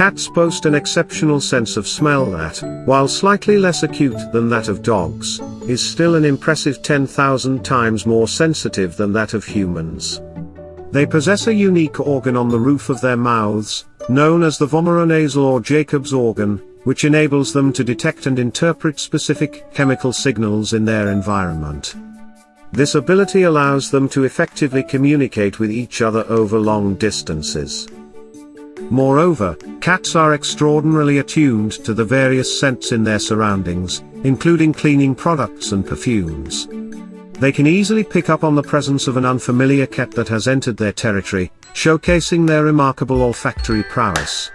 Cats boast an exceptional sense of smell that, while slightly less acute than that of dogs, is still an impressive 10,000 times more sensitive than that of humans. They possess a unique organ on the roof of their mouths, known as the vomeronasal or Jacob's organ, which enables them to detect and interpret specific chemical signals in their environment. This ability allows them to effectively communicate with each other over long distances. Moreover, cats are extraordinarily attuned to the various scents in their surroundings, including cleaning products and perfumes. They can easily pick up on the presence of an unfamiliar cat that has entered their territory, showcasing their remarkable olfactory prowess.